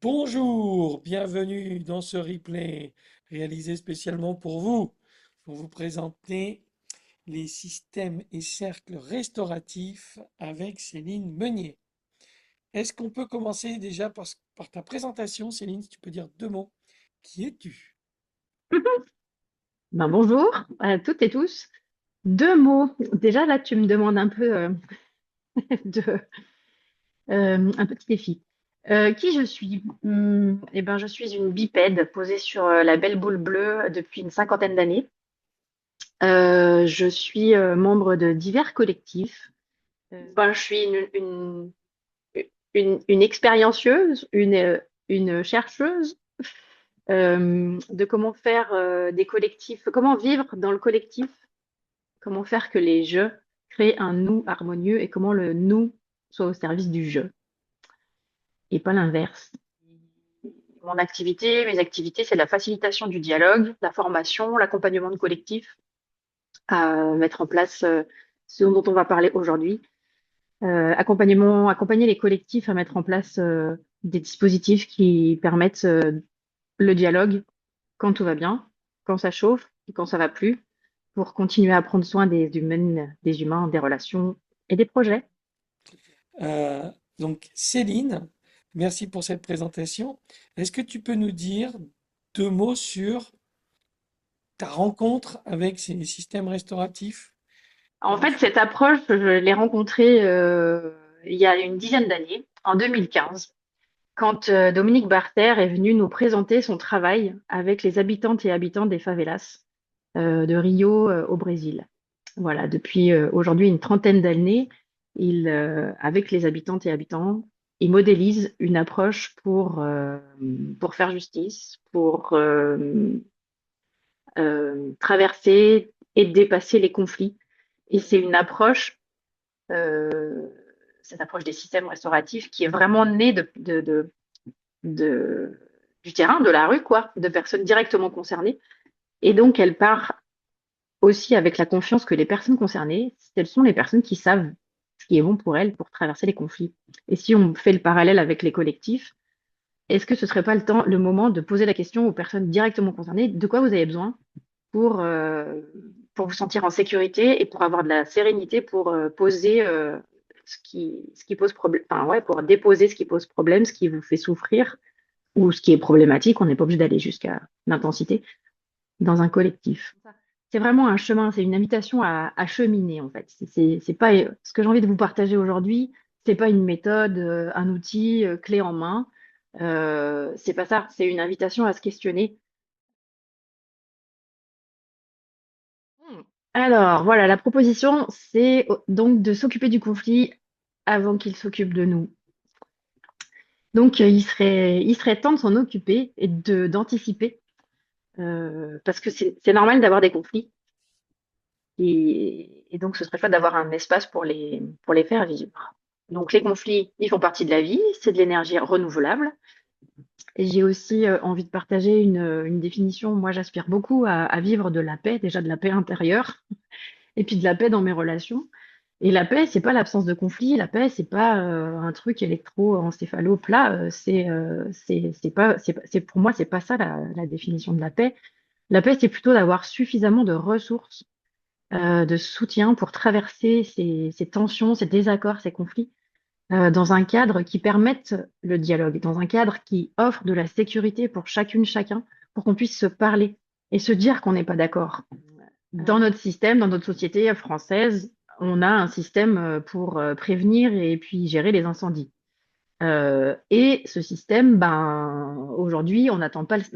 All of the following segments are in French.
Bonjour, bienvenue dans ce replay réalisé spécialement pour vous présenter les systèmes et cercles restauratifs avec Céline Meunier. Est-ce qu'on peut commencer déjà par ta présentation, Céline, si tu peux dire deux mots. Qui es-tu? Bonjour à toutes et tous. Deux mots. Déjà, là, tu me demandes un peu, de, un petit défi. Qui je suis? Eh ben, je suis une bipède posée sur la belle boule bleue depuis une cinquantaine d'années. Je suis membre de divers collectifs. Je suis une expériencieuse, une chercheuse de comment faire des collectifs, comment vivre dans le collectif. Comment faire que les jeux créent un nous harmonieux et comment le nous soit au service du jeu et pas l'inverse. Mes activités, c'est la facilitation du dialogue, la formation, l'accompagnement de collectifs, à mettre en place ce dont on va parler aujourd'hui. Accompagner les collectifs à mettre en place des dispositifs qui permettent le dialogue quand tout va bien, quand ça chauffe et quand ça va plus, pour continuer à prendre soin des humains, des relations et des projets. Euh, donc, Céline, merci pour cette présentation. Est-ce que tu peux nous dire deux mots sur ta rencontre avec ces systèmes restauratifs? En fait, cette approche, je l'ai rencontrée il y a une dizaine d'années, en 2015, quand Dominique Barter est venu nous présenter son travail avec les habitantes et habitants des favelas de Rio au Brésil. Voilà, depuis aujourd'hui une trentaine d'années, avec les habitantes et habitants, il modélise une approche pour faire justice, pour traverser et dépasser les conflits. Et c'est une approche euh, cette approche des systèmes restauratifs qui est vraiment née de- du terrain, de la rue, quoi, de personnes directement concernées. Et donc, elle part aussi avec la confiance que les personnes concernées, elles sont les personnes qui savent ce qui est bon pour elles pour traverser les conflits. Et si on fait le parallèle avec les collectifs, est-ce que ce serait pas le moment de poser la question aux personnes directement concernées, de quoi vous avez besoin pour, euh, pour vous sentir en sécurité et pour avoir de la sérénité pour poser ce qui pose problème, enfin, ouais, pour déposer ce qui pose problème, ce qui vous fait souffrir ou ce qui est problématique. On n'est pas obligé d'aller jusqu'à l'intensité dans un collectif. C'est vraiment un chemin, c'est une invitation à cheminer en fait. C'est pas ce que j'ai envie de vous partager aujourd'hui, c'est pas une méthode, un outil clé en main. C'est pas ça, c'est une invitation à se questionner. Alors, voilà, la proposition, c'est donc de s'occuper du conflit avant qu'il s'occupe de nous. Donc, il serait temps de s'en occuper et d'anticiper, parce que c'est normal d'avoir des conflits et donc ce serait pas d'avoir un espace pour les faire vivre. Donc, les conflits, ils font partie de la vie, c'est de l'énergie renouvelable. Et j'ai aussi envie de partager une définition. Moi, j'aspire beaucoup à vivre de la paix, déjà de la paix intérieure, et puis de la paix dans mes relations. Et la paix, c'est pas l'absence de conflit. La paix, c'est pas un truc électroencéphalo plat. Pour moi, c'est pas ça la définition de la paix. La paix, c'est plutôt d'avoir suffisamment de ressources, de soutien pour traverser ces tensions, ces désaccords, ces conflits, dans un cadre qui permette le dialogue, dans un cadre qui offre de la sécurité pour chacune, chacun, pour qu'on puisse se parler et se dire qu'on n'est pas d'accord. Dans notre système, dans notre société française, on a un système pour prévenir et puis gérer les incendies. Et ce système, ben, aujourd'hui, on n'attend pas qu'il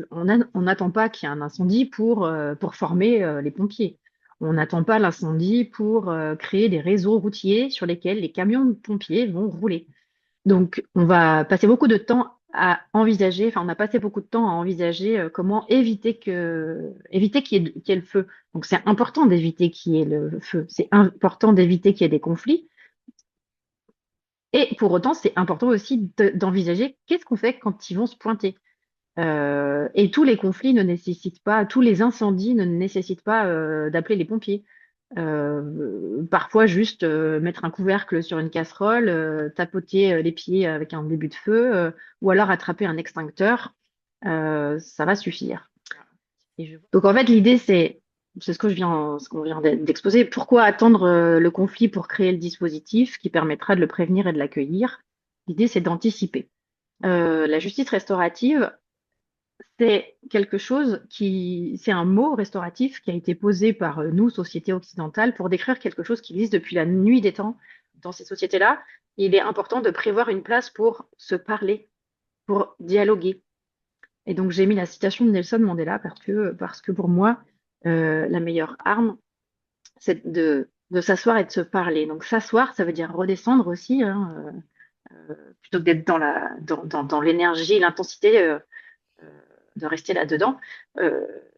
y ait un incendie pour former les pompiers. On n'attend pas l'incendie pour créer des réseaux routiers sur lesquels les camions de pompiers vont rouler. Donc, on va passer beaucoup de temps à envisager, enfin, on a passé beaucoup de temps à envisager comment éviter qu'il y ait le feu. Donc, c'est important d'éviter qu'il y ait le feu. C'est important d'éviter qu'il y ait des conflits. Et pour autant, c'est important aussi d'envisager qu'est-ce qu'on fait quand ils vont se pointer. Et tous les conflits ne nécessitent pas, tous les incendies ne nécessitent pas d'appeler les pompiers. Parfois juste mettre un couvercle sur une casserole, tapoter les pieds avec un début de feu, ou alors attraper un extincteur, ça va suffire. Donc en fait, l'idée, c'est ce qu'on vient d'exposer. Pourquoi attendre le conflit pour créer le dispositif qui permettra de le prévenir et de l'accueillir? L'idée, c'est d'anticiper. La justice restaurative, c'est un mot restauratif qui a été posé par nous, société occidentale, pour décrire quelque chose qui existe depuis la nuit des temps dans ces sociétés-là. Il est important de prévoir une place pour se parler, pour dialoguer. Et donc, j'ai mis la citation de Nelson Mandela parce que pour moi, la meilleure arme, c'est de s'asseoir et de se parler. Donc, s'asseoir, ça veut dire redescendre aussi, hein, plutôt que d'être dans l'énergie, l'intensité, de rester là-dedans.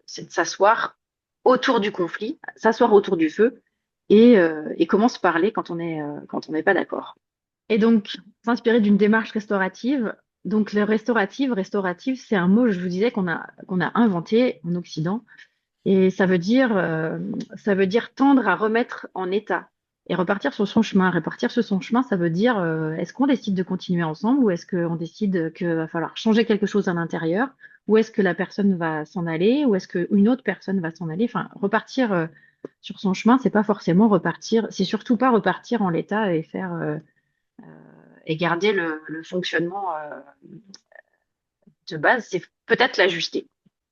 C'est de s'asseoir autour du conflit, s'asseoir autour du feu et comment se parler quand on n'est pas d'accord. Et donc, s'inspirer d'une démarche restaurative. Donc, le restaurative, c'est un mot, je vous disais, qu'on a inventé en Occident. Et ça veut dire tendre à remettre en état et repartir sur son chemin. Repartir sur son chemin, ça veut dire, est-ce qu'on décide de continuer ensemble ou est-ce qu'on décide qu'il va falloir changer quelque chose à l'intérieur ou est-ce que la personne va s'en aller ou est-ce qu'une autre personne va s'en aller? Enfin, repartir sur son chemin, c'est pas forcément repartir, c'est surtout pas repartir en l'état et et garder le fonctionnement de base, c'est peut-être l'ajuster.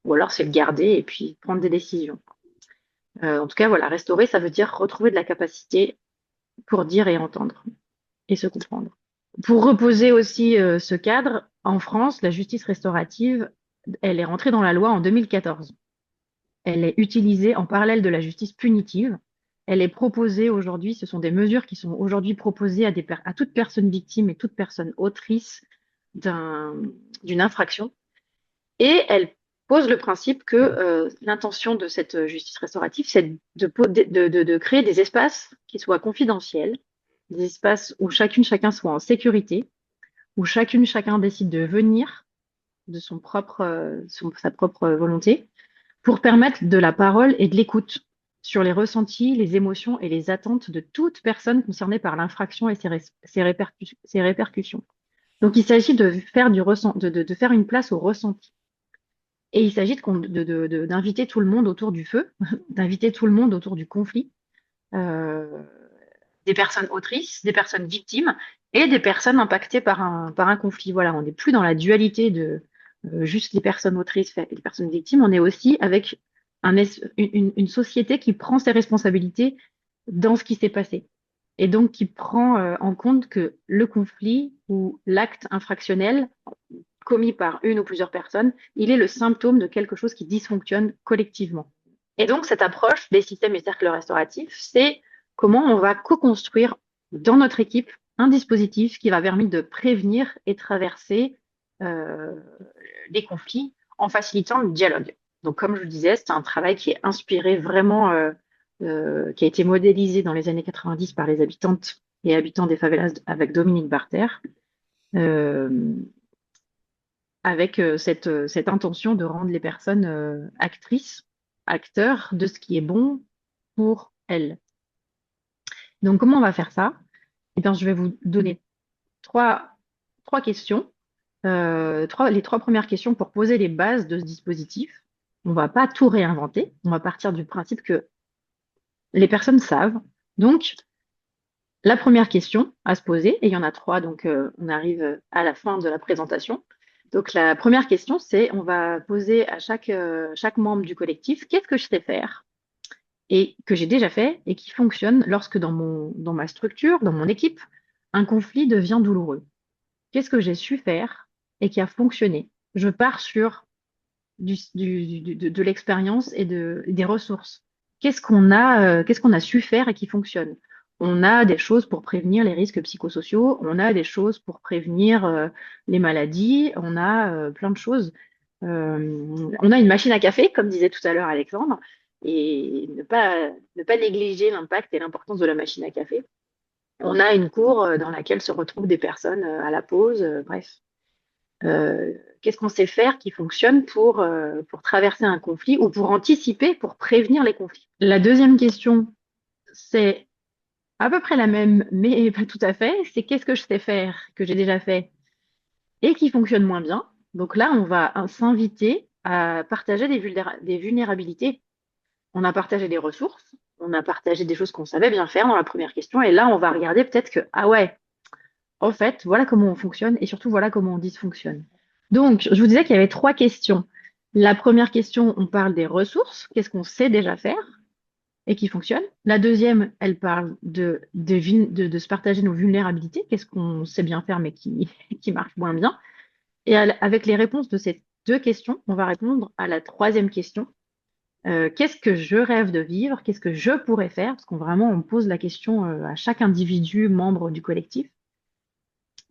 Ou alors c'est le garder et puis prendre des décisions. En tout cas, voilà, restaurer, ça veut dire retrouver de la capacité pour dire et entendre et se comprendre. Pour reposer aussi ce cadre, en France, la justice restaurative, elle est rentrée dans la loi en 2014. Elle est utilisée en parallèle de la justice punitive. Elle est proposée aujourd'hui, ce sont des mesures qui sont aujourd'hui proposées à toute personne victime et toute personne autrice d'une infraction. Et elle pose le principe que l'intention de cette justice restaurative, c'est de créer des espaces qui soient confidentiels, des espaces où chacune, chacun soit en sécurité, où chacune, chacun décide de venir de sa propre volonté, pour permettre de la parole et de l'écoute sur les ressentis, les émotions et les attentes de toute personne concernée par l'infraction et ses répercussions. Donc, il s'agit de faire de faire une place au ressenti. Et il s'agit d'inviter tout le monde autour du feu, d'inviter tout le monde autour du conflit, euh, des personnes autrices, des personnes victimes et des personnes impactées par un conflit. Voilà, on n'est plus dans la dualité de juste les personnes autrices et les personnes victimes, on est aussi avec une société qui prend ses responsabilités dans ce qui s'est passé. Et donc qui prend en compte que le conflit ou l'acte infractionnel commis par une ou plusieurs personnes, il est le symptôme de quelque chose qui dysfonctionne collectivement. Et donc, cette approche des systèmes et cercles restauratifs, c'est comment on va co-construire dans notre équipe un dispositif qui va permettre de prévenir et traverser euh, les conflits en facilitant le dialogue. Donc, comme je vous disais, c'est un travail qui est inspiré vraiment, qui a été modélisé dans les années 90 par les habitantes et habitants des favelas avec Dominique Barter. Euh, avec cette intention de rendre les personnes actrices, acteurs de ce qui est bon pour elles. Donc, comment on va faire ça? Eh bien, je vais vous donner trois, trois questions, les trois premières questions pour poser les bases de ce dispositif. On ne va pas tout réinventer, on va partir du principe que les personnes savent. Donc, la première question à se poser, et il y en a trois, donc on arrive à la fin de la présentation. Donc la première question, c'est on va poser à chaque membre du collectif, qu'est-ce que je sais faire et que j'ai déjà fait et qui fonctionne lorsque dans ma structure, dans mon équipe, un conflit devient douloureux. Qu'est-ce que j'ai su faire et qui a fonctionné? Je pars sur de l'expérience et des ressources. Qu'est-ce qu'on a su faire et qui fonctionne? On a des choses pour prévenir les risques psychosociaux, on a des choses pour prévenir les maladies, on a plein de choses. On a une machine à café, comme disait tout à l'heure Alexandre, et ne pas négliger l'impact et l'importance de la machine à café. On a une cour dans laquelle se retrouvent des personnes à la pause, bref. Qu'est-ce qu'on sait faire qui fonctionne pour traverser un conflit ou pour anticiper, pour prévenir les conflits? La deuxième question, c'est à peu près la même, mais pas tout à fait. C'est qu'est-ce que je sais faire, que j'ai déjà fait et qui fonctionne moins bien. Donc là, on va s'inviter à partager des vulnérabilités. On a partagé des ressources, on a partagé des choses qu'on savait bien faire dans la première question, et là, on va regarder peut-être que, ah ouais, en fait, voilà comment on fonctionne, et surtout, voilà comment on dysfonctionne. Donc, je vous disais qu'il y avait trois questions. La première question, on parle des ressources, qu'est-ce qu'on sait déjà faire et qui fonctionne. La deuxième, elle parle de se partager nos vulnérabilités, qu'est-ce qu'on sait bien faire mais qui marche moins bien. Et avec les réponses de ces deux questions, on va répondre à la troisième question. Qu'est-ce que je rêve de vivre? Qu'est-ce que je pourrais faire? Parce qu'on vraiment, on pose la question à chaque individu membre du collectif.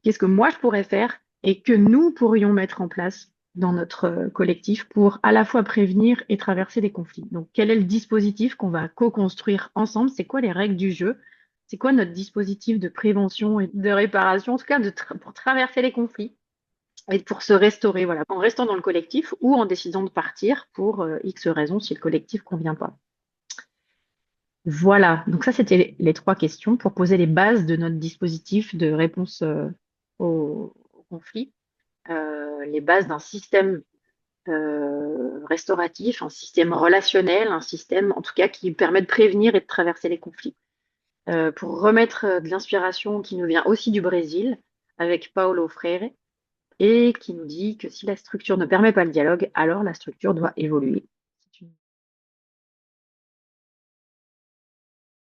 Qu'est-ce que moi je pourrais faire et que nous pourrions mettre en place dans notre collectif pour à la fois prévenir et traverser les conflits. Donc, quel est le dispositif qu'on va co-construire ensemble? C'est quoi les règles du jeu? C'est quoi notre dispositif de prévention et de réparation, en tout cas pour traverser les conflits et pour se restaurer, voilà, en restant dans le collectif ou en décidant de partir pour X raisons si le collectif convient pas. Voilà, donc ça c'était les trois questions pour poser les bases de notre dispositif de réponse au conflit, les bases d'un système restauratif, un système relationnel, un système en tout cas qui permet de prévenir et de traverser les conflits. Pour remettre de l'inspiration qui nous vient aussi du Brésil avec Paulo Freire et qui nous dit que si la structure ne permet pas le dialogue, alors la structure doit évoluer.